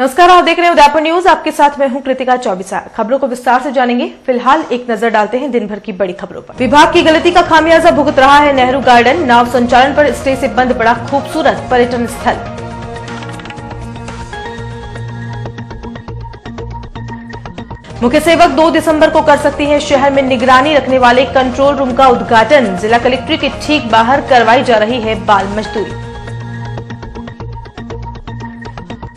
नमस्कार, आप देख रहे हैं उदयपुर न्यूज। आपके साथ मैं हूं कृतिका चौबीसार। खबरों को विस्तार से जानेंगे। फिलहाल एक नजर डालते हैं दिन भर की बड़ी खबरों पर। विभाग की गलती का खामियाजा भुगत रहा है नेहरू गार्डन। नाव संचालन पर स्टे से बंद पड़ा खूबसूरत पर्यटन स्थल। मुख्य सेवक 2 दिसंबर को कर सकती है शहर में निगरानी रखने वाले कंट्रोल रूम का उद्घाटन। जिला कलेक्ट्रेट के ठीक बाहर करवाई जा रही है बाल मजदूरी।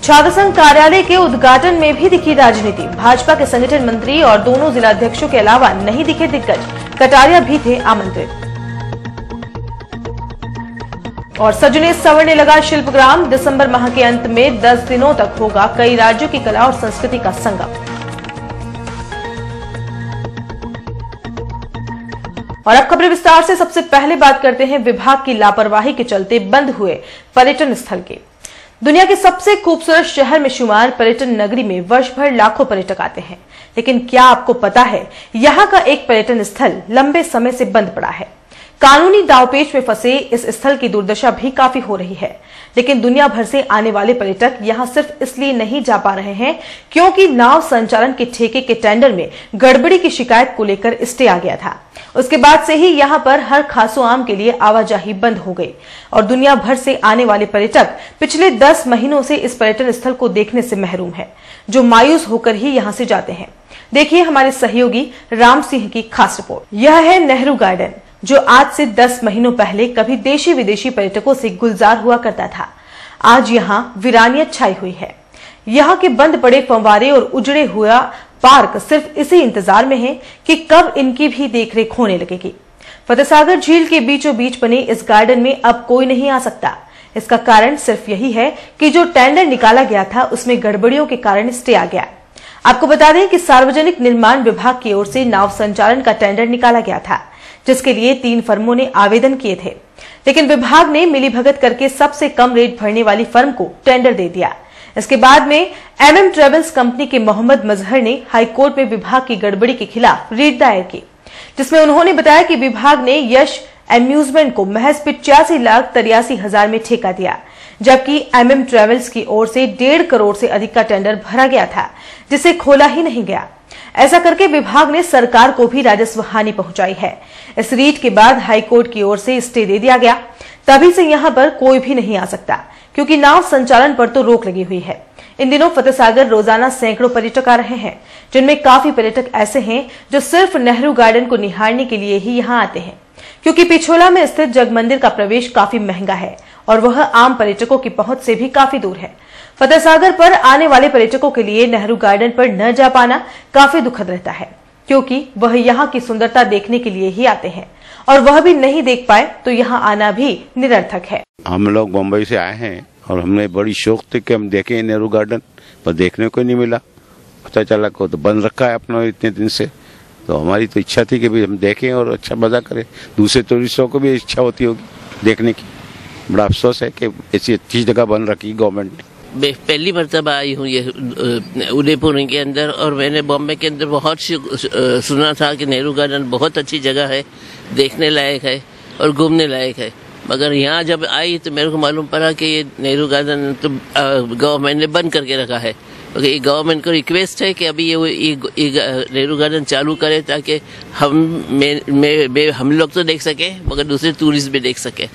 छात्र संघ कार्यालय के उद्घाटन में भी दिखी राजनीति। भाजपा के संगठन मंत्री और दोनों जिलाध्यक्षों के अलावा नहीं दिखे दिग्गज। कटारिया भी थे आमंत्रित। और सजने संवरने लगा शिल्पग्राम। दिसंबर माह के अंत में 10 दिनों तक होगा कई राज्यों की कला और संस्कृति का संगम। और अब खबरें विस्तार से। सबसे पहले बात करते हैं विभाग की लापरवाही के चलते बंद हुए पर्यटन स्थल के। दुनिया के सबसे खूबसूरत शहर में शुमार पर्यटन नगरी में वर्ष भर लाखों पर्यटक आते हैं, लेकिन क्या आपको पता है यहाँ का एक पर्यटन स्थल लंबे समय से बंद पड़ा है। कानूनी दांवपेच में फंसे इस स्थल की दुर्दशा भी काफी हो रही है, लेकिन दुनिया भर से आने वाले पर्यटक यहाँ सिर्फ इसलिए नहीं जा पा रहे हैं क्योंकि नाव संचालन के ठेके के टेंडर में गड़बड़ी की शिकायत को लेकर स्टे आ गया था। उसके बाद से ही यहाँ पर हर खासो आम के लिए आवाजाही बंद हो गई और दुनिया भर से आने वाले पर्यटक पिछले 10 महीनों से इस पर्यटन स्थल को देखने से महरूम है, जो मायूस होकर ही यहाँ से जाते हैं। देखिए हमारे सहयोगी राम सिंह की खास रिपोर्ट। यह है नेहरू गार्डन, जो आज से 10 महीनों पहले कभी देशी विदेशी पर्यटकों से गुलजार हुआ करता था। आज यहाँ वीरानियत छाई हुई है। यहाँ के बंद पड़े फंवारे और उजड़े हुआ पार्क सिर्फ इसी इंतजार में है कि कब इनकी भी देखरेख होने लगेगी। फतेहसागर झील के बीचों बीच बने इस गार्डन में अब कोई नहीं आ सकता। इसका कारण सिर्फ यही है कि जो टेंडर निकाला गया था उसमें गड़बड़ियों के कारण स्टे आ गया। आपको बता दें कि सार्वजनिक निर्माण विभाग की ओर से नाव संचालन का टेंडर निकाला गया था, जिसके लिए 3 फर्मों ने आवेदन किए थे, लेकिन विभाग ने मिलीभगत करके सबसे कम रेट भरने वाली फर्म को टेंडर दे दिया। इसके बाद में MM ट्रेवल्स कंपनी के मोहम्मद मजहर ने हाईकोर्ट में विभाग की गड़बड़ी के खिलाफ रीट दायर की, जिसमें उन्होंने बताया कि विभाग ने यश एम्यूजमेंट को महज 85,83,000 में ठेका दिया, जबकि MM ट्रेवल्स की ओर से 1.5 करोड़ से अधिक का टेंडर भरा गया था, जिसे खोला ही नहीं गया। ऐसा करके विभाग ने सरकार को भी राजस्व हानि पहुंचाई है। इस रीट के बाद हाईकोर्ट की ओर से स्टे दे दिया गया। तभी से यहाँ पर कोई भी नहीं आ सकता, क्योंकि नाव संचालन पर तो रोक लगी हुई है। इन दिनों फतेहसागर रोजाना सैकड़ों पर्यटक आ रहे हैं, जिनमें काफी पर्यटक ऐसे हैं जो सिर्फ नेहरू गार्डन को निहारने के लिए ही यहाँ आते हैं, क्योंकि पिछोला में स्थित जग मंदिर का प्रवेश काफी महंगा है और वह आम पर्यटकों की पहुंच से भी काफी दूर है। फतेहसागर पर आने वाले पर्यटकों के लिए नेहरू गार्डन पर न जा पाना काफी दुखद रहता है, क्योंकि वह यहाँ की सुंदरता देखने के लिए ही आते हैं और वह भी नहीं देख पाए तो यहाँ आना भी निरर्थक है। हम लोग बम्बई से आए हैं और हमने बड़ी शौक थी कि हम देखें नेहरू गार्डन, पर देखने को नहीं मिला। पता चला को तो बंद रखा है अपना इतने दिन से। तो हमारी तो इच्छा थी कि भी हम देखें और अच्छा मजा करें। दूसरे टूरिस्टों को भी इच्छा होती होगी देखने की। बड़ा अफसोस है कि ऐसी अच्छी जगह बन रखी गवर्नमेंट ने। मैं पहली मरतबा आई हूँ ये उदयपुर के अंदर, और मैंने बॉम्बे के अंदर बहुत सुना था कि नेहरू गार्डन बहुत अच्छी जगह है, देखने लायक है और घूमने लायक है। मगर यहाँ जब आई तो मेरे को मालूम पड़ा कि ये नेहरू गार्डन तो गवर्नमेंट ने बंद करके रखा है। ओके, गवर्नमेंट को रिक्वेस्ट है कि अभी ये नेहरू गार्डन चालू करे, ताकि हम लोग तो देख सके मगर दूसरे टूरिस्ट भी देख सके,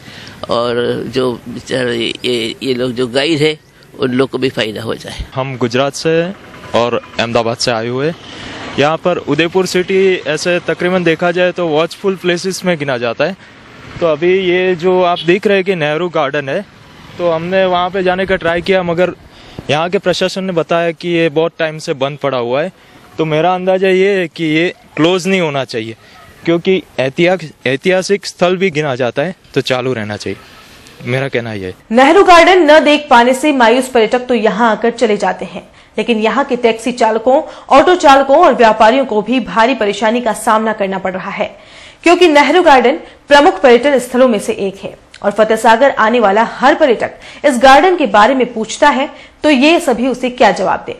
और जो बेचारे ये लोग जो गाइड है उन लोग को भी फायदा हो जाए। हम गुजरात से और अहमदाबाद से आए हुए। यहाँ पर उदयपुर सिटी ऐसे तकरीबन देखा जाए तो वॉचफुल प्लेसेस में गिना जाता है। तो अभी ये जो आप देख रहे हैं कि नेहरू गार्डन है, तो हमने वहाँ पे जाने का ट्राई किया, मगर यहाँ के प्रशासन ने बताया कि ये बहुत टाइम से बंद पड़ा हुआ है। तो मेरा अंदाजा ये है कि ये क्लोज नहीं होना चाहिए, क्योंकि ऐतिहासिक स्थल भी गिना जाता है, तो चालू रहना चाहिए। मेरा कहना यह है। नेहरू गार्डन न देख पाने से मायूस पर्यटक तो यहाँ आकर चले जाते हैं, लेकिन यहाँ के टैक्सी चालकों, ऑटो चालकों और व्यापारियों को भी भारी परेशानी का सामना करना पड़ रहा है, क्योंकि नेहरू गार्डन प्रमुख पर्यटन स्थलों में से एक है और फतेहसागर आने वाला हर पर्यटक इस गार्डन के बारे में पूछता है तो ये सभी उसे क्या जवाब दे।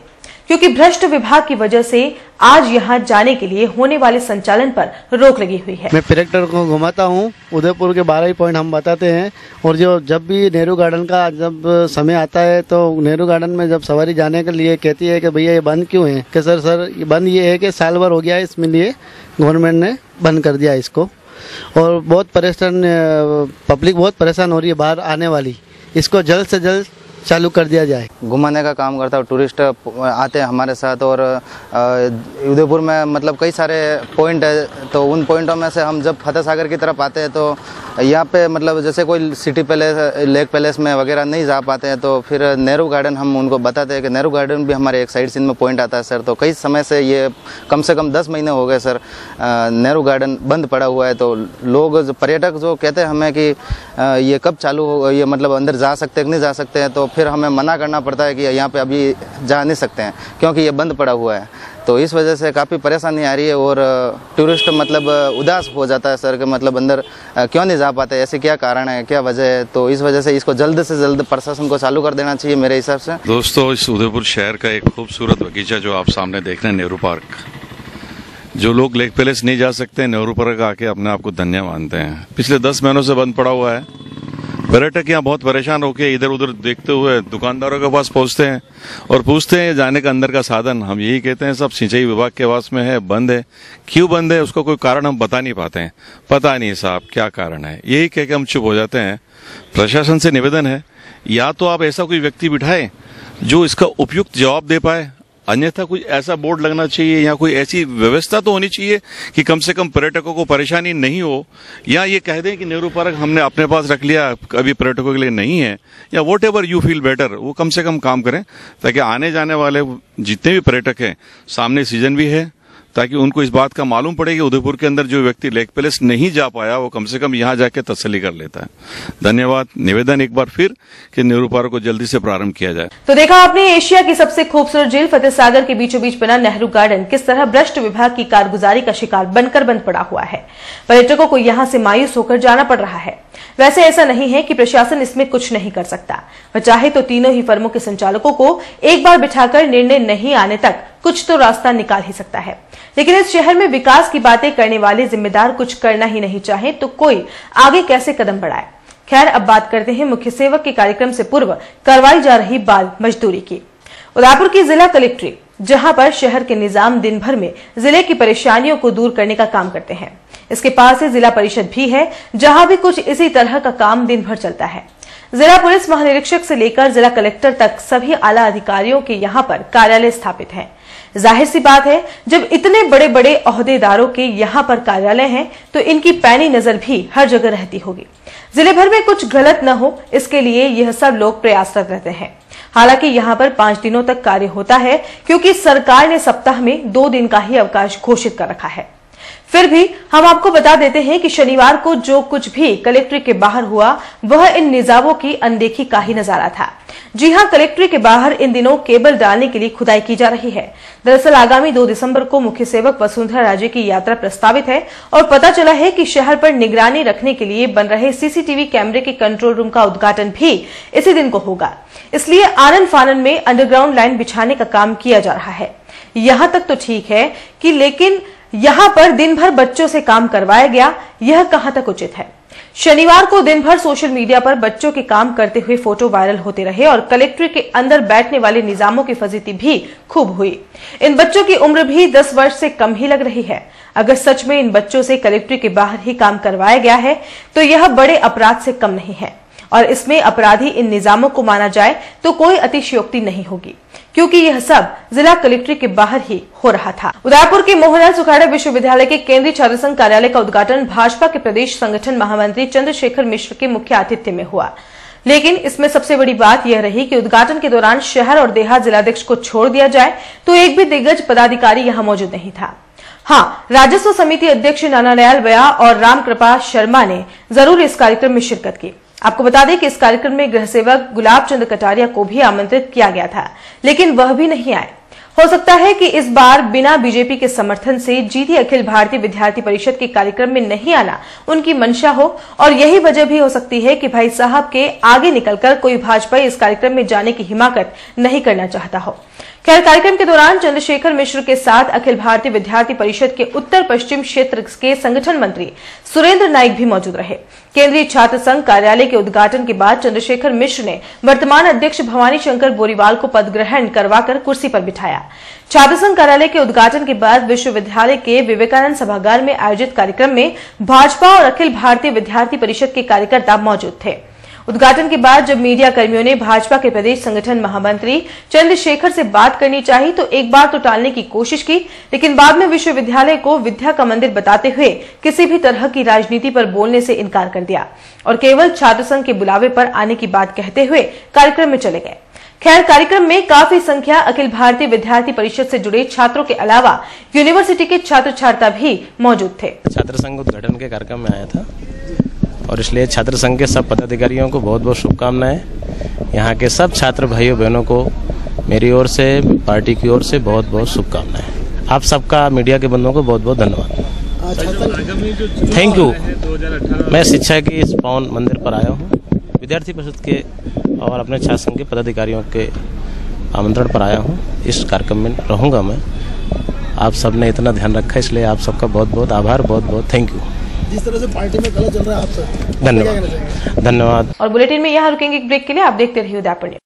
क्योंकि भ्रष्ट विभाग की वजह से आज यहां जाने के लिए होने वाले संचालन पर रोक लगी हुई है। मैं ट्रैक्टर को घुमाता हूं, उदयपुर के 12 पॉइंट हम बताते हैं, और जो जब भी नेहरू गार्डन का जब समय आता है तो नेहरू गार्डन में जब सवारी जाने के लिए कहती है कि भैया ये बंद क्यों है, कि सर ये बंद ये है कि साल भर हो गया है, इसमें लिए गवर्नमेंट ने बंद कर दिया इसको, और बहुत परेशान पब्लिक बहुत परेशान हो रही है बाहर आने वाली, इसको जल्द से जल्द चालू कर दिया जाए। घुमाने का काम करता हूँ, टूरिस्ट आते हैं हमारे साथ, और उदयपुर में मतलब कई सारे पॉइंट है, तो उन पॉइंटों में से हम जब फतेह सागर की तरफ आते हैं तो यहाँ पे मतलब जैसे कोई सिटी पैलेस, लेक पैलेस में वगैरह नहीं जा पाते हैं, तो फिर नेहरू गार्डन हम उनको बताते हैं कि नेहरू गार्डन भी हमारे एक साइड सीन में पॉइंट आता है सर। तो कई समय से ये कम से कम 10 महीने हो गए सर नेहरू गार्डन बंद पड़ा हुआ है, तो लोग पर्यटक जो कहते हैं हमें कि ये कब चालू हो, ये मतलब अंदर जा सकते हैं कि नहीं जा सकते हैं, तो फिर हमें मना करना पड़ता है कि यहाँ पे अभी जा नहीं सकते हैं क्योंकि ये बंद पड़ा हुआ है। तो इस वजह से काफ़ी परेशानी आ रही है और टूरिस्ट मतलब उदास हो जाता है सर कि मतलब अंदर क्यों नहीं जा पाते, ऐसे क्या कारण है, क्या वजह है। तो इस वजह से इसको जल्द से जल्द प्रशासन को चालू कर देना चाहिए मेरे हिसाब से। दोस्तों, इस उदयपुर शहर का एक खूबसूरत बगीचा जो आप सामने देख रहे हैं, नेहरू पार्क, जो लोग लेक पैलेस नहीं जा सकते, नेहरू पार्क आके अपने आप को धन्य मानते हैं। पिछले 10 महीनों से बंद पड़ा हुआ है। पर्यटक यहाँ बहुत परेशान होकर इधर उधर देखते हुए दुकानदारों के पास पहुंचते हैं और पूछते हैं जाने का अंदर का साधन। हम यही कहते हैं सब सिंचाई विभाग के पास में है, बंद है। क्यों बंद है उसका कोई कारण हम बता नहीं पाते हैं, पता नहीं साहब क्या कारण है, यही कह के हम चुप हो जाते हैं। प्रशासन से निवेदन है, या तो आप ऐसा कोई व्यक्ति बिठाएं जो इसका उपयुक्त जवाब दे पाए, अन्यथा कोई ऐसा बोर्ड लगना चाहिए या कोई ऐसी व्यवस्था तो होनी चाहिए कि कम से कम पर्यटकों को परेशानी नहीं हो, या ये कह दें कि नेहरू पार्क हमने अपने पास रख लिया, अभी पर्यटकों के लिए नहीं है, या what ever you feel better, वो कम से कम काम करें ताकि आने जाने वाले जितने भी पर्यटक हैं, सामने सीजन भी है, ताकि उनको इस बात का मालूम पड़े कि उदयपुर के अंदर जो व्यक्ति लेक पैलेस नहीं जा पाया वो कम से कम यहाँ जाके तसल्ली कर लेता है। धन्यवाद। निवेदन एक बार फिर कि नेहरू पार्क को जल्दी से प्रारंभ किया जाए। तो देखा आपने एशिया की सबसे खूबसूरत झील फतेह सागर के बीचों बीच बना नेहरू गार्डन किस तरह भ्रष्ट विभाग की कारगुजारी का शिकार बनकर बंद पड़ा हुआ है। पर्यटकों को यहाँ से मायूस होकर जाना पड़ रहा है। वैसे ऐसा नहीं है कि प्रशासन इसमें कुछ नहीं कर सकता, वह चाहे तो तीनों ही फर्मों के संचालकों को एक बार बिठाकर निर्णय नहीं आने तक कुछ तो रास्ता निकाल ही सकता है। लेकिन इस शहर में विकास की बातें करने वाले जिम्मेदार कुछ करना ही नहीं चाहे तो कोई आगे कैसे कदम बढ़ाए। खैर, अब बात करते हैं मुख्य सेवक के कार्यक्रम से पूर्व करवाई जा रही बाल मजदूरी की। उदयपुर की जिला कलेक्ट्रेट, जहां पर शहर के निजाम दिन भर में जिले की परेशानियों को दूर करने का काम करते हैं, इसके पास ही जिला परिषद भी है जहां भी कुछ इसी तरह का काम दिन भर चलता है। जिला पुलिस महानिरीक्षक से लेकर जिला कलेक्टर तक सभी आला अधिकारियों के यहाँ पर कार्यालय स्थापित है। जाहिर सी बात है, जब इतने बड़े बड़े ओहदेदारों के यहाँ पर कार्यालय हैं, तो इनकी पैनी नजर भी हर जगह रहती होगी। जिले भर में कुछ गलत न हो, इसके लिए यह सब लोग प्रयासरत रहते हैं। हालांकि यहाँ पर 5 दिनों तक कार्य होता है, क्योंकि सरकार ने सप्ताह में 2 दिन का ही अवकाश घोषित कर रखा है। फिर भी हम आपको बता देते हैं कि शनिवार को जो कुछ भी कलेक्ट्रेट के बाहर हुआ वह इन निजामों की अनदेखी का ही नजारा था। जी हां, कलेक्ट्रेट के बाहर इन दिनों केबल डालने के लिए खुदाई की जा रही है। दरअसल आगामी 2 दिसंबर को मुख्य सेवक वसुंधरा राजे की यात्रा प्रस्तावित है और पता चला है कि शहर पर निगरानी रखने के लिए बन रहे सीसीटीवी कैमरे के कंट्रोल रूम का उद्घाटन भी इसी दिन को होगा। इसलिए आनन फानन में अंडरग्राउंड लाइन बिछाने का काम किया जा रहा है। यहां तक तो ठीक है कि लेकिन यहां पर दिन भर बच्चों से काम करवाया गया, यह कहां तक उचित है। शनिवार को दिन भर सोशल मीडिया पर बच्चों के काम करते हुए फोटो वायरल होते रहे और कलेक्ट्रेट के अंदर बैठने वाले निजामों की फजीती भी खूब हुई। इन बच्चों की उम्र भी 10 वर्ष से कम ही लग रही है। अगर सच में इन बच्चों से कलेक्ट्रेट के बाहर ही काम करवाया गया है तो यह बड़े अपराध से कम नहीं है, और इसमें अपराधी इन निजामों को माना जाए तो कोई अतिशयोक्ति नहीं होगी, क्योंकि यह सब जिला कलेक्ट्रेट के बाहर ही हो रहा था। उदयपुर के मोहनलाल सुखाड़ा विश्वविद्यालय के केंद्रीय छात्र संघ कार्यालय का उद्घाटन भाजपा के प्रदेश संगठन महामंत्री चंद्रशेखर मिश्र के मुख्य आतिथ्य में हुआ। लेकिन इसमें सबसे बड़ी बात यह रही कि उद्घाटन के दौरान शहर और देहात जिलाध्यक्ष को छोड़ दिया जाए तो एक भी दिग्गज पदाधिकारी यहां मौजूद नहीं था। हाँ, राजस्व समिति अध्यक्ष नानालाल व्या और रामकृपा शर्मा ने जरूर इस कार्यक्रम में शिरकत की। आपको बता दें कि इस कार्यक्रम में गृह सेवक गुलाब चंद कटारिया को भी आमंत्रित किया गया था, लेकिन वह भी नहीं आए। हो सकता है कि इस बार बिना बीजेपी के समर्थन से जीती अखिल भारतीय विद्यार्थी परिषद के कार्यक्रम में नहीं आना उनकी मंशा हो, और यही वजह भी हो सकती है कि भाई साहब के आगे निकलकर कोई भाजपा इस कार्यक्रम में जाने की हिमाकत नहीं करना चाहता हो। खैर, कार्यक्रम के दौरान चंद्रशेखर मिश्र के साथ अखिल भारतीय विद्यार्थी परिषद के उत्तर पश्चिम क्षेत्र के संगठन मंत्री सुरेंद्र नाइक भी मौजूद रहे। केंद्रीय छात्र संघ कार्यालय के उद्घाटन के बाद चंद्रशेखर मिश्र ने वर्तमान अध्यक्ष भवानी शंकर बोरीवाल को पद ग्रहण करवाकर कुर्सी पर बिठाया। छात्र संघ कार्यालय के उद्घाटन के बाद विश्वविद्यालय के विवेकानंद सभागार में आयोजित कार्यक्रम में भाजपा और अखिल भारतीय विद्यार्थी परिषद के कार्यकर्ता मौजूद थे। उद्घाटन के बाद जब मीडिया कर्मियों ने भाजपा के प्रदेश संगठन महामंत्री चंद्रशेखर से बात करनी चाहिए तो एक बार तो टालने की कोशिश की, लेकिन बाद में विश्वविद्यालय को विद्या का मंदिर बताते हुए किसी भी तरह की राजनीति पर बोलने से इनकार कर दिया और केवल छात्र संघ के बुलावे पर आने की बात कहते हुए कार्यक्रम में चले गए। खैर, कार्यक्रम में काफी संख्या अखिल भारतीय विद्यार्थी परिषद से जुड़े छात्रों के अलावा यूनिवर्सिटी के छात्र छात्रा भी मौजूद थे। छात्र संघ उद्घाटन के कार्यक्रम में आया था और इसलिए छात्र संघ के सब पदाधिकारियों को बहुत बहुत शुभकामनाएं। यहाँ के सब छात्र भाइयों बहनों को मेरी ओर से, पार्टी की ओर से बहुत बहुत शुभकामनाएं। आप सबका, मीडिया के बंधुओं को बहुत बहुत धन्यवाद, थैंक यू। मैं शिक्षा के इस पावन मंदिर पर आया हूँ, विद्यार्थी परिषद के और अपने छात्र संघ के पदाधिकारियों के आमंत्रण पर आया हूँ। इस कार्यक्रम में रहूँगा मैं। आप सबने इतना ध्यान रखा, इसलिए आप सबका बहुत बहुत आभार, बहुत बहुत थैंक यू। जिस तरह से पार्टी में कलह चल रहा है, आप सब धन्यवाद, धन्यवाद। और बुलेटिन में यहाँ रुकेंगे एक ब्रेक के लिए। आप देखते रहिए उदयपुर न्यूज़।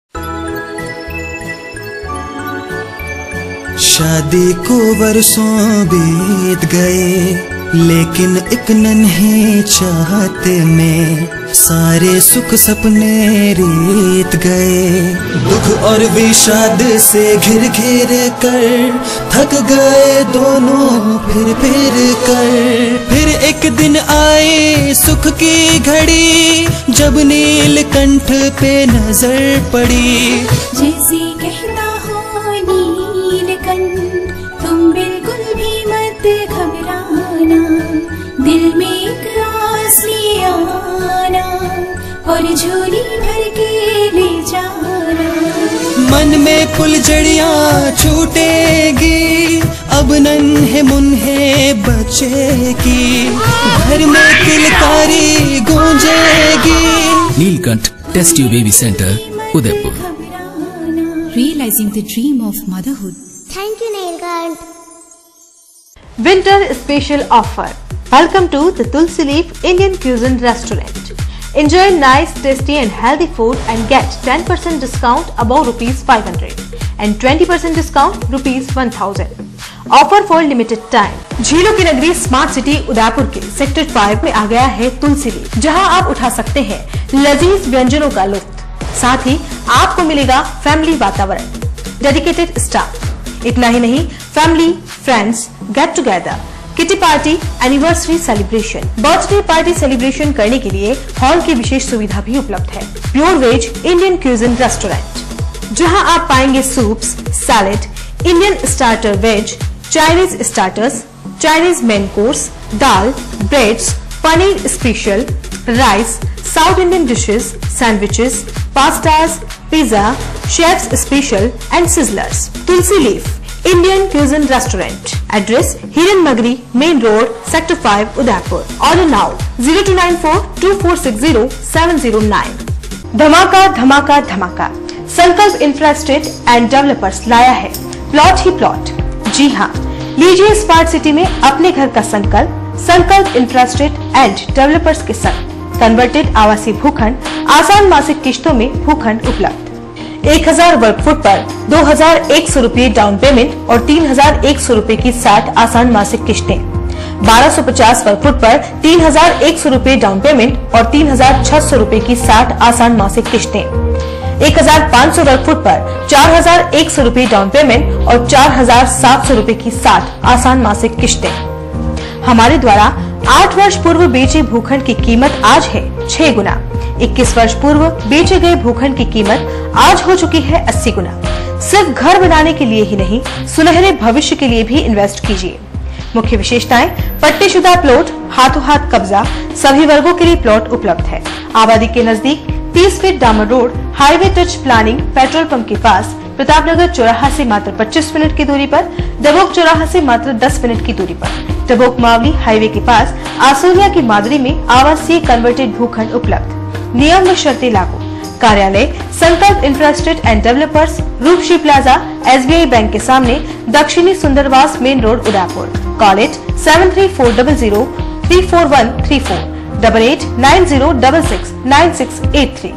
शादी को वर्षों बीत गए, लेकिन एक नन्हे चाहते में सारे सुख सपने बीत गए। दुख और विषाद से घिर घिर कर थक गए दोनों फिर कर। फिर एक दिन आए सुख की घड़ी, जब नीलकंठ पे नजर पड़ी। जैसे कहता हो नीलकंठ, तुम बिल्कुल भी मत घबराना, दिल में एक आस ले आना और झोली भर के ले जाना। मन में फुलझड़ियाँ छूटेगी, अब नन्हे मुन्हे बचेगी, घर में किलकारी गूंजेगी। Neelkanth test tube baby centre, Udaipur. Realizing the dream of motherhood. Thank you, Neelkanth. Winter special offer. Welcome to the Tulsi Leaf Indian Cuisine Restaurant. Enjoy nice, tasty and healthy food and get 10% discount above ₹500 and 20% discount ₹1000. Offer for limited time. झीलों की नगरी smart city Udaipur के sector 5 में आ गया है तुलसी leaf, जहां आप उठा सकते हैं लजीज व्यंजनों का लुत्फ। साथ ही आपको मिलेगा फैमिली वातावरण, डेडिकेटेड स्टाफ। इतना ही नहीं, family, friends, get together, kitty party, anniversary celebration, birthday party celebration करने के लिए हॉल की विशेष सुविधा भी उपलब्ध है। Pure veg Indian cuisine restaurant, जहां आप पाएंगे soups, salad, Indian starter veg, Chinese starters, Chinese main course, दाल, breads, paneer special, rice, south Indian dishes, sandwiches, pastas, pizza, chef's special and sizzlers. Tulsi leaf Indian cuisine restaurant, address Hiran Magri, main road, sector 5, Udaipur. Order now 02942460-709। धमाका धमाका धमाका, संकल्प infrastructure and developers लाया है plot ही plot. जी हाँ, लीजिए smart city में अपने घर का संकल्प। संकल्प इंफ्रास्ट्रक्चर एंड डेवलपर्स के संग कन्वर्टेड आवासीय भूखंड, आसान मासिक किश्तों में भूखंड उपलब्ध। 1000 वर्ग फुट पर 2100 रूपये डाउन पेमेंट और 3100 रूपये की 60 आसान मासिक किश्तें। 1250 वर्ग फुट पर 3100 रूपये डाउन पेमेंट और 3600 रूपये की 60 आसान मासिक किश्तें। 1500 वर्ग फुट पर 4100 रूपये डाउन पेमेंट और 4700 रूपये की 60 आसान मासिक किश्तें। हमारे द्वारा 8 वर्ष पूर्व बेचे भूखंड की कीमत आज है 6 गुना। 21 वर्ष पूर्व बेचे गए भूखंड की कीमत आज हो चुकी है 80 गुना। सिर्फ घर बनाने के लिए ही नहीं, सुनहरे भविष्य के लिए भी इन्वेस्ट कीजिए। मुख्य विशेषताएं: पट्टेशुदा प्लॉट, हाथों हाथ कब्जा, सभी वर्गों के लिए प्लॉट उपलब्ध है। आबादी के नजदीक 30 फीट डामर road, highway touch planning, petrol pump के पास, प्रतापनगर चौराहा से मात्र 25 मिनट की दूरी पर, डबोक चौराहा से मात्र 10 मिनट की दूरी पर, डबोक मावली हाईवे के पास, आसोलिया की मादरी में आवासीय कन्वर्टेड भूखंड उपलब्ध। नियम व शर्तें लागू। कार्यालय Sankalp infrastructure and developers, Roopshree plaza, SBI bank के सामने, दक्षिणी सुंदरवास मेन रोड, उदयपुर। कॉलेज 7340034134 8890669683।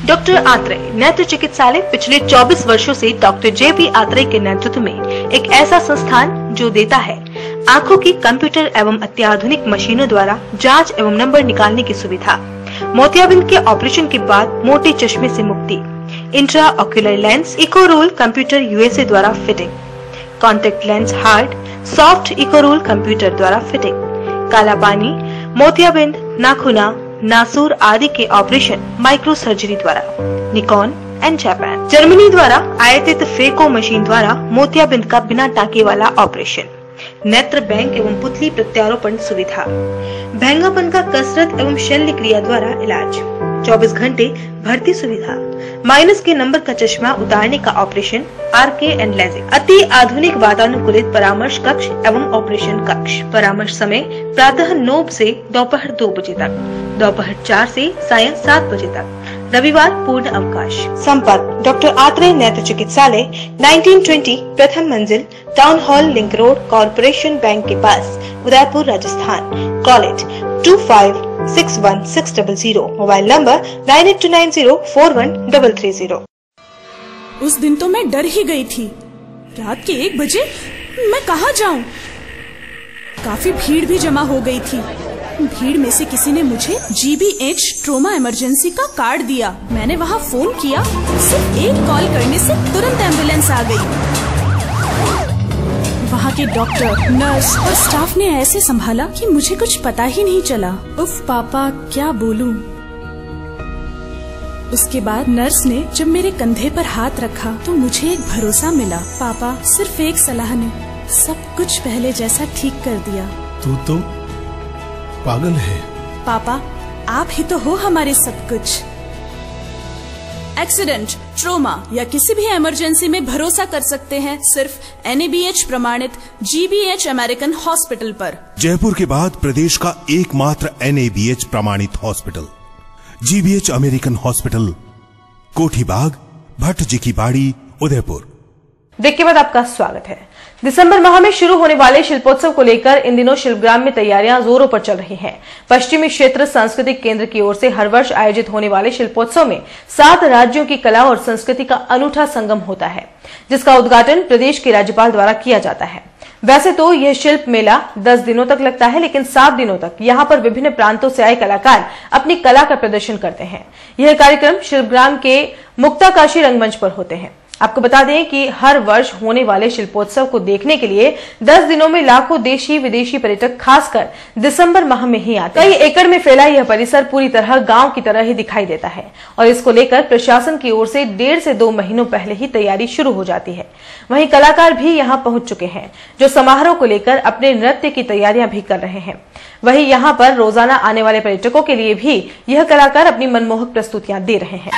डॉक्टर आत्रेय नेत्र चिकित्सालय पिछले 24 वर्षों से डॉक्टर JP आत्रेय के नेतृत्व में एक ऐसा संस्थान जो देता है आंखों की कंप्यूटर एवं अत्याधुनिक मशीनों द्वारा जांच एवं नंबर निकालने की सुविधा, मोतियाबिंद के ऑपरेशन के बाद मोटे चश्मे से मुक्ति, इंट्रा ऑक्यूलर लेंस इको रोल कंप्यूटर USA द्वारा फिटिंग, कॉन्टेक्ट लेंस हार्ड सॉफ्ट इको रोल कंप्यूटर द्वारा फिटिंग, काला पानी, मोतियाबिंद, नाखूना, नासूर आदि के ऑपरेशन माइक्रो सर्जरी द्वारा, निकॉन एंड जापान, जर्मनी द्वारा आयातित फेको मशीन द्वारा मोतियाबिंद का बिना टाके वाला ऑपरेशन, नेत्र बैंक एवं पुतली प्रत्यारोपण सुविधा, भैंगापन का कसरत एवं शल्य क्रिया द्वारा इलाज, 24 घंटे भर्ती सुविधा, माइनस के नंबर का चश्मा उतारने का ऑपरेशन, RK एंड लेजिक, अति आधुनिक वातानुकूलित परामर्श कक्ष एवं ऑपरेशन कक्ष। परामर्श समय प्रातः 9 से दोपहर 2 बजे तक, दोपहर 4 से सायं 7 बजे तक, रविवार पूर्ण अवकाश। संपर्क डॉक्टर आत्रेय नेत्र चिकित्सालय 1920 प्रथम मंजिल, town hall link road, corporation bank के पास, Udaipur Rajasthan. College 256160, mobile number 9829041330। उस दिन तो मैं डर ही गई थी। रात के 1 बजे मैं कहाँ जाऊँ? काफी भीड़ भी जमा हो गई थी। भीड़ में से किसी ने मुझे GBH ट्रोमा इमरजेंसी का कार्ड दिया। मैंने वहाँ फोन किया, सिर्फ एक कॉल करने से तुरंत एम्बुलेंस आ गई। वहाँ के डॉक्टर, नर्स और स्टाफ ने ऐसे संभाला कि मुझे कुछ पता ही नहीं चला। उफ पापा, क्या बोलूं। उसके बाद नर्स ने जब मेरे कंधे पर हाथ रखा तो मुझे एक भरोसा मिला। पापा, सिर्फ एक सलाह ने सब कुछ पहले जैसा ठीक कर दिया। तू तो पागल है। पापा, आप ही तो हो हमारे सब कुछ। एक्सीडेंट, ट्रोमा या किसी भी इमरजेंसी में भरोसा कर सकते हैं सिर्फ NABH प्रमाणित GBH अमेरिकन हॉस्पिटल पर। जयपुर के बाद प्रदेश का एकमात्र NABH प्रमाणित hospital GBH American hospital, Kothibagh, Bhatt ji की बाड़ी, उदयपुर। ब्रेक के बाद आपका स्वागत है। दिसंबर माह में शुरू होने वाले शिल्पोत्सव को लेकर इन दिनों शिल्पग्राम में तैयारियां जोरों पर चल रही हैं। पश्चिमी क्षेत्र सांस्कृतिक केंद्र की ओर से हर वर्ष आयोजित होने वाले शिल्पोत्सव में 7 राज्यों की कला और संस्कृति का अनूठा संगम होता है, जिसका उद्घाटन प्रदेश के राज्यपाल द्वारा किया जाता है। वैसे तो यह शिल्प मेला 10 दिनों तक लगता है, लेकिन 7 दिनों तक यहाँ पर विभिन्न प्रांतों से आए कलाकार अपनी कला का प्रदर्शन करते हैं। यह कार्यक्रम शिल्पग्राम के मुक्ताकाशी रंगमंच पर होते हैं। आपको बता दें कि हर वर्ष होने वाले शिल्पोत्सव को देखने के लिए 10 दिनों में लाखों देशी विदेशी पर्यटक खासकर दिसंबर माह में ही आते हैं। कई एकड़ में फैला यह परिसर पूरी तरह गांव की तरह ही दिखाई देता है और इसको लेकर प्रशासन की ओर से 1.5 से 2 महीनों पहले ही तैयारी शुरू हो जाती है। वहीं कलाकार भी यहां पहुंच चुके हैं, जो समारोह को लेकर अपने नृत्य की तैयारियां भी कर रहे हैं। वहीं यहां पर रोजाना आने वाले पर्यटकों के लिए भी यह कलाकार अपनी मनमोहक प्रस्तुतियां दे रहे हैं।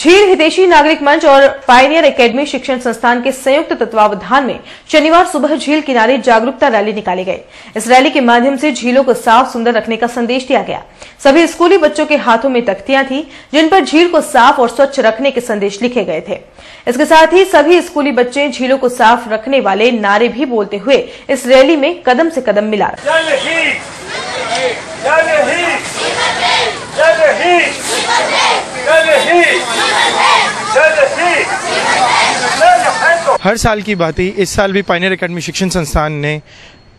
झील हितैषी नागरिक मंच और पायनियर एकेडमी शिक्षण संस्थान के संयुक्त तत्वावधान में शनिवार सुबह झील किनारे जागरूकता रैली निकाली गई। इस रैली के माध्यम से झीलों को साफ सुंदर रखने का संदेश दिया गया। सभी स्कूली बच्चों के हाथों में तख्तियां थी जिन पर झील को साफ और स्वच्छ रखने के संदेश लिखे गए थे। इसके साथ ही सभी स्कूली बच्चे झीलों को साफ रखने वाले नारे भी बोलते हुए इस रैली में कदम से कदम मिला। हर साल की बात ही इस साल भी पायनियर एकेडमी शिक्षण संस्थान ने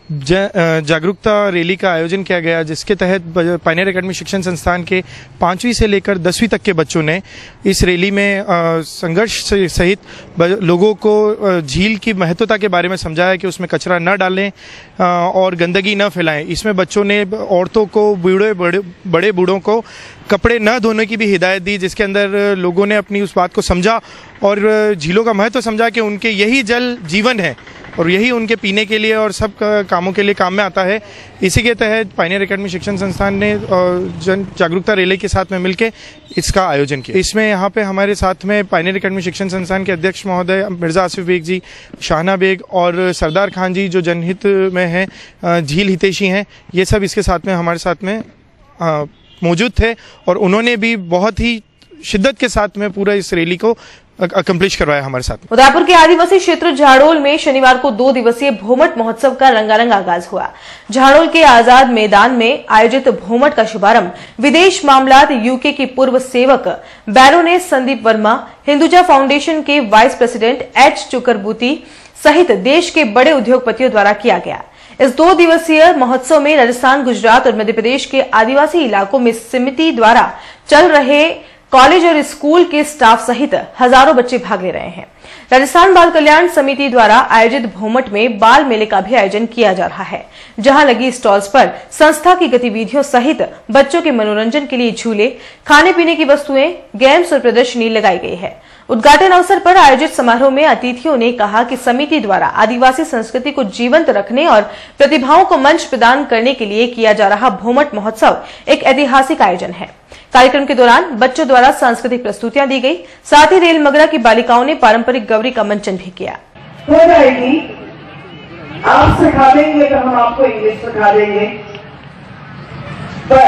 जागरूकता रैली का आयोजन किया गया, जिसके तहत पायनियर एकेडमी शिक्षण संस्थान के 5वीं से लेकर 10वीं तक के बच्चों ने इस रैली में संघर्ष सहित लोगों को झील की महत्वता के बारे में समझाया कि उसमें कचरा न डालें और गंदगी न फैलाएं। इसमें बच्चों ने औरतों को, बड़े बूढ़ों को कपड़े न धोने की भी हिदायत दी, जिसके अंदर लोगों ने अपनी उस बात को समझा और झीलों का महत्व समझा कि उनके यही जल जीवन है और यही उनके पीने के लिए और सब कामों के लिए काम में आता है। इसी के तहत पायनियर एकेडमी शिक्षण संस्थान ने जन जागरूकता रैली के साथ में मिलकर इसका आयोजन किया। इसमें यहाँ पे हमारे साथ में पायनियर एकेडमी शिक्षण संस्थान के अध्यक्ष महोदय मिर्जा आसिफ बेग जी, शाहना बेग और सरदार खान जी जो जनहित में हैं, झील हितैषी हैं, ये सब इसके साथ में हमारे साथ में मौजूद थे और उन्होंने भी बहुत ही शिद्दत के साथ में पूरा इस रैली को अकम्प्लिश करवाया हमारे साथ। उदयपुर के आदिवासी क्षेत्र झाड़ोल में शनिवार को 2 दिवसीय भोमट महोत्सव का रंगारंग आगाज हुआ। झाड़ोल के आजाद मैदान में आयोजित भोमट का शुभारंभ विदेश मामलात यूके के पूर्व सेवक बैरोनेस संदीप वर्मा, हिंदुजा फाउंडेशन के वाइस प्रेसिडेंट एच चुकरबुती सहित देश के बड़े उद्योगपतियों द्वारा किया गया। इस 2 दिवसीय महोत्सव में राजस्थान, गुजरात और मध्य प्रदेश के आदिवासी इलाकों में समिति द्वारा चल रहे कॉलेज और स्कूल के स्टाफ सहित हजारों बच्चे भाग ले रहे हैं। राजस्थान बाल कल्याण समिति द्वारा आयोजित भोमट में बाल मेले का भी आयोजन किया जा रहा है, जहां लगी स्टॉल्स पर संस्था की गतिविधियों सहित बच्चों के मनोरंजन के लिए झूले, खाने पीने की वस्तुएं, गेम्स और प्रदर्शनी लगाई गई है। उद्घाटन अवसर पर आयोजित समारोह में अतिथियों ने कहा कि समिति द्वारा आदिवासी संस्कृति को जीवंत रखने और प्रतिभाओं को मंच प्रदान करने के लिए किया जा रहा भोमट महोत्सव एक ऐतिहासिक आयोजन है। कार्यक्रम के दौरान बच्चों द्वारा सांस्कृतिक प्रस्तुतियां दी गई, साथ ही रेल मगरा की बालिकाओं ने पारंपरिक गौरी का मंचन भी किया। हो जाएगी, आप सिखा देंगे तो हम आपको इंग्लिश सिखा देंगे, पर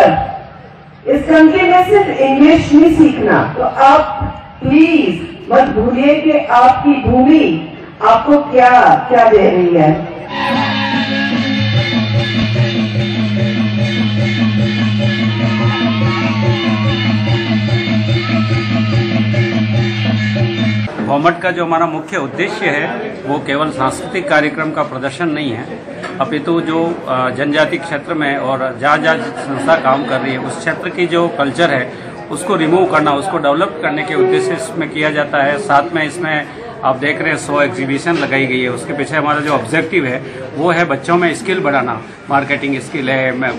इस कंट्री में सिर्फ इंग्लिश नहीं सीखना, तो आप प्लीज मत भूलिए कि आपकी भूमि आपको क्या क्या दे रही है। भोमट का जो हमारा मुख्य उद्देश्य है वो केवल सांस्कृतिक कार्यक्रम का प्रदर्शन नहीं है, अपितु जो जनजाति क्षेत्र में और जहाँ संस्था काम कर रही है उस क्षेत्र की जो कल्चर है उसको रिमूव करना, उसको डेवलप करने के उद्देश्य से इसमें किया जाता है। साथ में इसमें आप देख रहे हैं 100 एग्जीबिशन लगाई गई है। उसके पीछे हमारा जो ऑब्जेक्टिव है वो है बच्चों में स्किल बढ़ाना, मार्केटिंग स्किल है,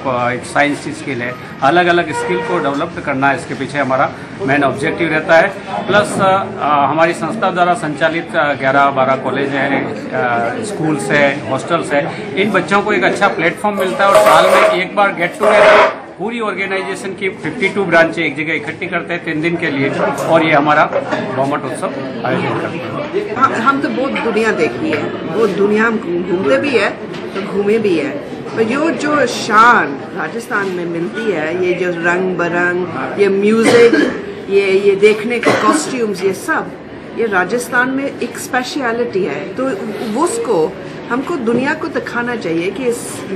साइंस की स्किल है, अलग अलग स्किल को डेवलप करना, इसके पीछे हमारा मेन ऑब्जेक्टिव रहता है। प्लस हमारी संस्था द्वारा संचालित 11-12 कॉलेज है, स्कूल्स है, हॉस्टल्स है, इन बच्चों को एक अच्छा प्लेटफॉर्म मिलता है और साल में एक बार गेट टूगेदर पूरी ऑर्गेनाइजेशन की 52 ब्रांचें एक जगह इकट्ठी करते हैं 3 दिन के लिए और ये हमारा भोमट उत्सव आयोजन करते हैं। हम तो बहुत दुनिया देखी है, बहुत दुनिया हम घूमते भी है तो घूमे भी है, पर जो शान राजस्थान में मिलती है, ये जो रंग बरंग, ये म्यूजिक, ये देखने के कॉस्ट्यूम्स, ये सब ये राजस्थान में एक स्पेशलिटी है। तो उसको हमको दुनिया को दिखाना चाहिए कि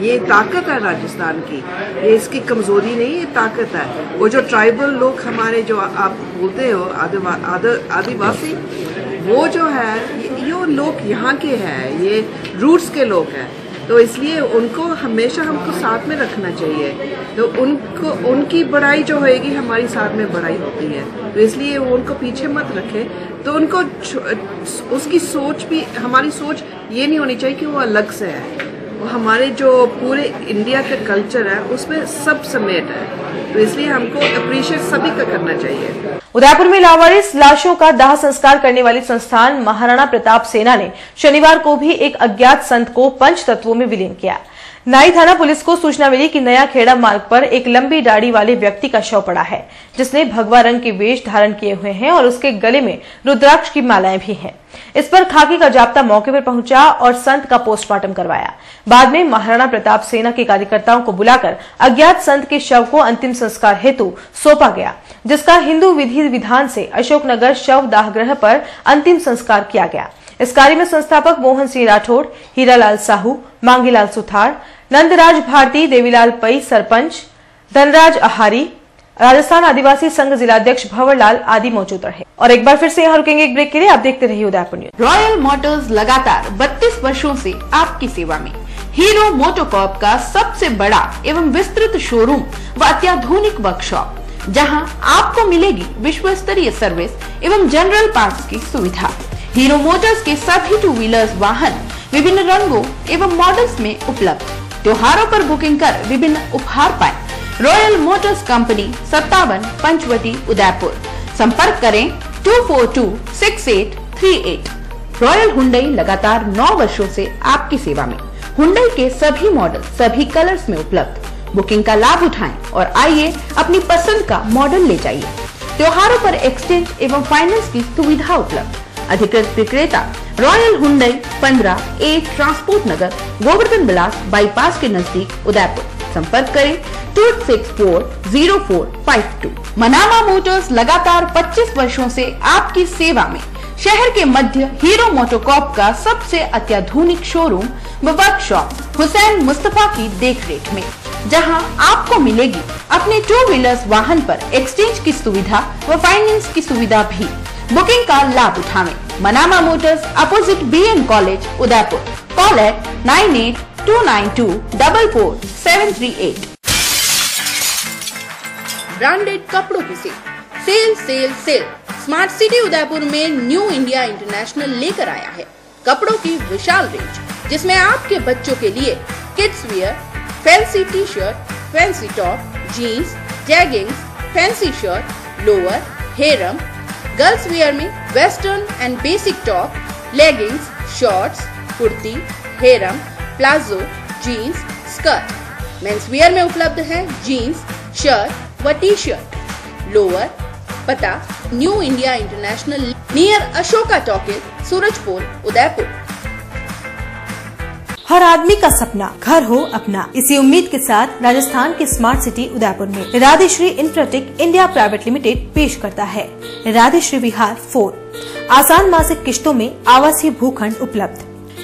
ये ताकत है राजस्थान की, ये इसकी कमजोरी नहीं, ये ताकत है। वो जो ट्राइबल लोग हमारे जो आप बोलते हो आदिवासी, वो जो है ये लोग यहाँ के हैं, ये रूट्स के लोग हैं, तो इसलिए उनको हमेशा हमको साथ में रखना चाहिए। तो उनको उनकी बढ़ाई जो होएगी हमारी साथ में बढ़ाई होती है, तो इसलिए उनको पीछे मत रखें। तो उनको उसकी सोच भी, हमारी सोच ये नहीं होनी चाहिए कि वो अलग से है, वो हमारे जो पूरे इंडिया का कल्चर है उसमें सब समेट है, तो इसलिए हमको अप्रिशिएट सभी का करना चाहिए। उदयपुर में लावारिस लाशों का दाह संस्कार करने वाली संस्थान महाराणा प्रताप सेना ने शनिवार को भी एक अज्ञात संत को पंच तत्वों में विलीन किया। नाई थाना पुलिस को सूचना मिली कि नया खेड़ा मार्ग पर एक लंबी दाढ़ी वाले व्यक्ति का शव पड़ा है, जिसने भगवा रंग के वेश धारण किए हुए हैं और उसके गले में रुद्राक्ष की मालाएं भी हैं। इस पर खाकी का जाप्ता मौके पर पहुंचा और संत का पोस्टमार्टम करवाया। बाद में महाराणा प्रताप सेना के कार्यकर्ताओं को बुलाकर अज्ञात संत के शव को अंतिम संस्कार हेतु सौंपा गया, जिसका हिंदू विधि विधान से अशोकनगर शव दाहगृह पर अंतिम संस्कार किया गया। इस कार्य में संस्थापक मोहन सिंह राठौड़, हीरालाल साहू, मांगीलाल सुथार, नंदराज भारती, देवीलाल पई, सरपंच धनराज आहारी, राजस्थान आदिवासी संघ जिलाध्यक्ष भंवरलाल आदि मौजूद रहे। और एक बार फिर से यहाँ रुकेंगे एक ब्रेक के लिए। आप देखते रहिए उदयपुर न्यूज। रॉयल मोटर्स लगातार 32 वर्षों से आपकी सेवा में। हीरो मोटोकॉर्प का सबसे बड़ा एवं विस्तृत शोरूम व अत्याधुनिक वर्कशॉप, जहां आपको मिलेगी विश्व स्तरीय सर्विस एवं जनरल पार्ट्स की सुविधा। हीरो मोटर्स के सभी 2 व्हीलर्स वाहन विभिन्न रंगों एवं मॉडल्स में उपलब्ध। त्योहारों पर बुकिंग कर विभिन्न उपहार पाएं। Royal motors company 57 Panchavati Udaipur. संपर्क करें 2426838। रॉयल हुंडई लगातार 9 वर्षों से आपकी सेवा में। हुंडई के सभी मॉडल सभी कलर्स में उपलब्ध। बुकिंग का लाभ उठाएं और आइए अपनी पसंद का मॉडल ले जाइए। त्योहारों पर एक्सचेंज एवं फाइनेंस की सुविधा उपलब्ध। अधिकृत विक्रेता रॉयल हुंडई 15A ट्रांसपोर्ट नगर, गोवर्धन विलास बाईपास के नजदीक उदयपुर। संपर्क करें 2640452। मनामा मोटर्स लगातार 25 वर्षों से आपकी सेवा में। शहर के मध्य हीरो मोटोकॉर्प का सबसे अत्याधुनिक शोरूम व वर्कशॉप हुसैन मुस्तफा की देखरेख में, जहां आपको मिलेगी अपने 2 व्हीलर्स वाहन पर एक्सचेंज की सुविधा व फाइनेंस की सुविधा भी। बुकिंग का लाभ उठावें। Manama motors opposite BN college Udaipur. Call at 9829244738। ब्रांडेड कपड़ों की सेल स्मार्ट सिटी उदयपुर में न्यू इंडिया इंटरनेशनल लेकर आया है कपड़ों की विशाल रेंज, जिसमें आपके बच्चों के लिए kids wear, fancy T shirt, fancy top, jeans, jeggings, fancy shirt, lower, harem. Girls wear में western and basic top, leggings, shorts, kurti, harem, palazzo, jeans, skirt. Men's wear में उपलब्ध है जीन्स, शर्ट व टी-शर्ट, लोअर। पता new India international near Ashoka talkies, Surajpur Udaipur. हर आदमी का सपना घर हो अपना। इसी उम्मीद के साथ राजस्थान के स्मार्ट सिटी उदयपुर में राधेश्री इंफ्राटेक इंडिया प्राइवेट लिमिटेड पेश करता है राधेश्री विहार 4। आसान मासिक किश्तों में आवासीय भूखंड उपलब्ध।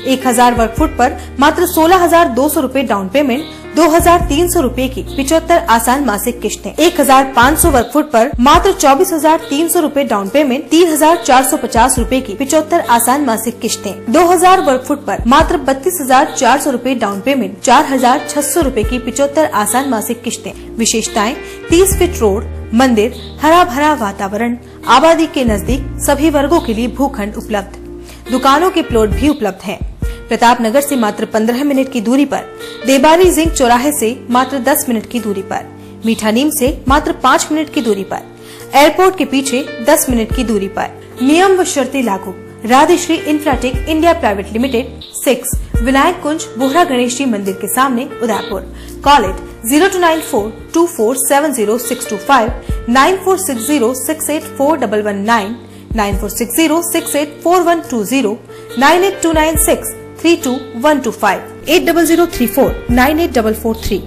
1000 वर्ग फुट पर मात्र 16,200 रूपए डाउन पेमेंट, 2,300 रूपए की 75 आसान मासिक किश्तें। 1,500 वर्ग फुट पर मात्र 24,300 रूपए डाउन पेमेंट, 3,450 रूपए की 75 आसान मासिक किश्तें। 2,000 वर्ग फुट पर मात्र 32,400 रूपए डाउन पेमेंट, 4,600 रूपए की 75 आसान मासिक किश्तें। विशेषताएं 30 फीट रोड, मंदिर, हरा भरा वातावरण, आबादी के नजदीक सभी वर्गों के लिए भूखंड उपलब्ध। दुकानों के प्लॉट भी उपलब्ध हैं। प्रताप नगर से मात्र 15 मिनट की दूरी पर, देबारी जिंक चौराहे से मात्र 10 मिनट की दूरी पर, मीठा नीम से मात्र 5 मिनट की दूरी पर, एयरपोर्ट के पीछे 10 मिनट की दूरी पर। नियम व शर्तें लागू। Radheshri infratech India private limited 6 Vinayak Kunj, Bohra Ganesh ji मंदिर के सामने उदयपुर। Call it 0294247065, 9460684119, 9460684120, 9829632125, 8034984443।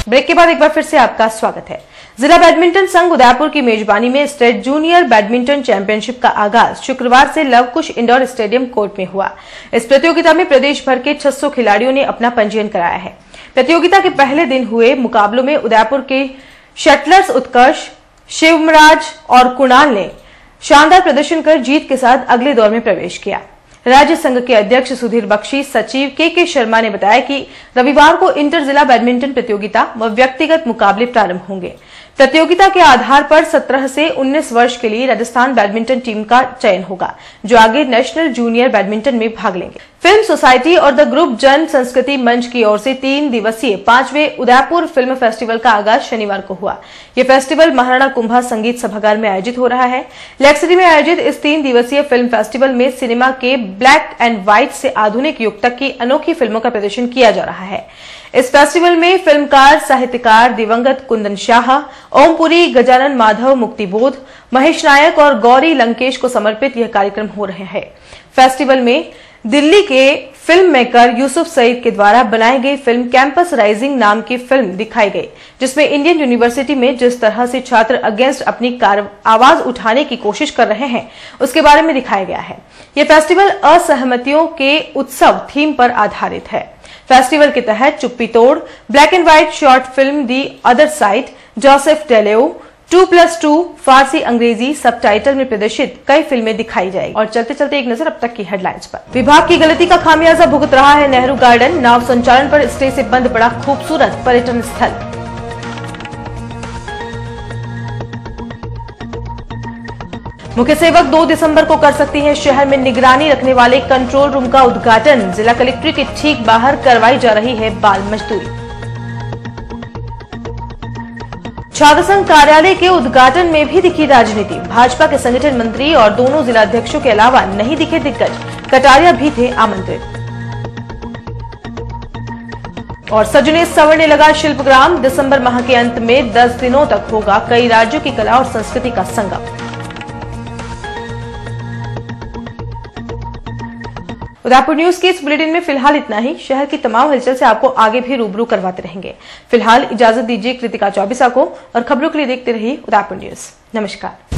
ब्रेक के बाद एक बार फिर से आपका स्वागत है। जिला बैडमिंटन संघ उदयपुर की मेजबानी में स्टेट जूनियर बैडमिंटन चैंपियनशिप का आगाज शुक्रवार से लवकुश इंडोर स्टेडियम कोर्ट में हुआ। इस प्रतियोगिता में प्रदेश भर के 600 खिलाड़ियों ने अपना पंजीयन कराया है। प्रतियोगिता के पहले दिन हुए मुकाबलों में उदयपुर के शटलर्स उत्कर्ष, शिवराज और कुणाल ने शानदार प्रदर्शन कर जीत के साथ अगले दौर में प्रवेश किया। राज्य संघ के अध्यक्ष सुधीर बख्शी, सचिव के शर्मा ने बताया कि रविवार को इंटर जिला बैडमिंटन प्रतियोगिता व व्यक्तिगत मुकाबले प्रारंभ होंगे। प्रतियोगिता के आधार पर 17 से 19 वर्ष के लिए राजस्थान बैडमिंटन टीम का चयन होगा, जो आगे नेशनल जूनियर बैडमिंटन में भाग लेंगे। फिल्म सोसाइटी और द ग्रुप जन संस्कृति मंच की ओर से 3 दिवसीय 5वें उदयपुर फिल्म फेस्टिवल का आगाज शनिवार को हुआ। यह फेस्टिवल महाराणा कुंभा संगीत सभागार में आयोजित हो रहा है। लेक सिटी में आयोजित इस 3 दिवसीय फिल्म फेस्टिवल में सिनेमा के ब्लैक एंड व्हाइट से आधुनिक युग तक की अनोखी फिल्मों का प्रदर्शन किया जा रहा है। इस फेस्टिवल में फिल्मकार, साहित्यकार दिवंगत कुंदन शाह, ओमपुरी, गजानन माधव, मुक्तिबोध, महेश नायक और गौरी लंकेश को समर्पित यह कार्यक्रम हो रहे हैं। फेस्टिवल में दिल्ली के फिल्म मेकर यूसुफ सईद के द्वारा बनाई गई फिल्म कैंपस राइजिंग नाम की फिल्म दिखाई गई, जिसमें इंडियन यूनिवर्सिटी में जिस तरह से छात्र अगेंस्ट अपनी आवाज उठाने की कोशिश कर रहे हैं, उसके बारे में दिखाया गया है। यह फेस्टिवल असहमतियों के उत्सव थीम पर आधारित है। फेस्टिवल के तहत चुप्पी तोड़, black and white short film the other side, Joseph Deleo, 2+2 फारसी अंग्रेजी सबटाइटल में प्रदर्शित कई फिल्में दिखाई जाएगी। और चलते चलते एक नजर अब तक की हेडलाइंस पर। विभाग की गलती का खामियाजा भुगत रहा है नेहरू गार्डन, नाव संचालन पर स्टे से बंद पड़ा खूबसूरत पर्यटन स्थल। मुख्य सेवक 2 दिसंबर को कर सकती है शहर में निगरानी रखने वाले कंट्रोल रूम का उद्घाटन। जिला कलेक्ट्रेट के ठीक बाहर करवाई जा रही है बाल मजदूरी। छात्र संघ कार्यालय के उद्घाटन में भी दिखी राजनीति। भाजपा के संगठन मंत्री और दोनों जिलाध्यक्षों के अलावा नहीं दिखे दिग्गज, कटारिया भी थे आमंत्रित। और सजुने संवरने लगा शिल्पग्राम, दिसंबर माह के अंत में 10 दिनों तक होगा कई राज्यों की कला और संस्कृति का संगम। उदयपुर न्यूज के इस बुलेटिन में फिलहाल इतना ही। शहर की तमाम हलचल से आपको आगे भी रूबरू करवाते रहेंगे। फिलहाल इजाजत दीजिए कृतिका चौबीसा को, और खबरों के लिए देखते रहिए उदयपुर न्यूज। नमस्कार।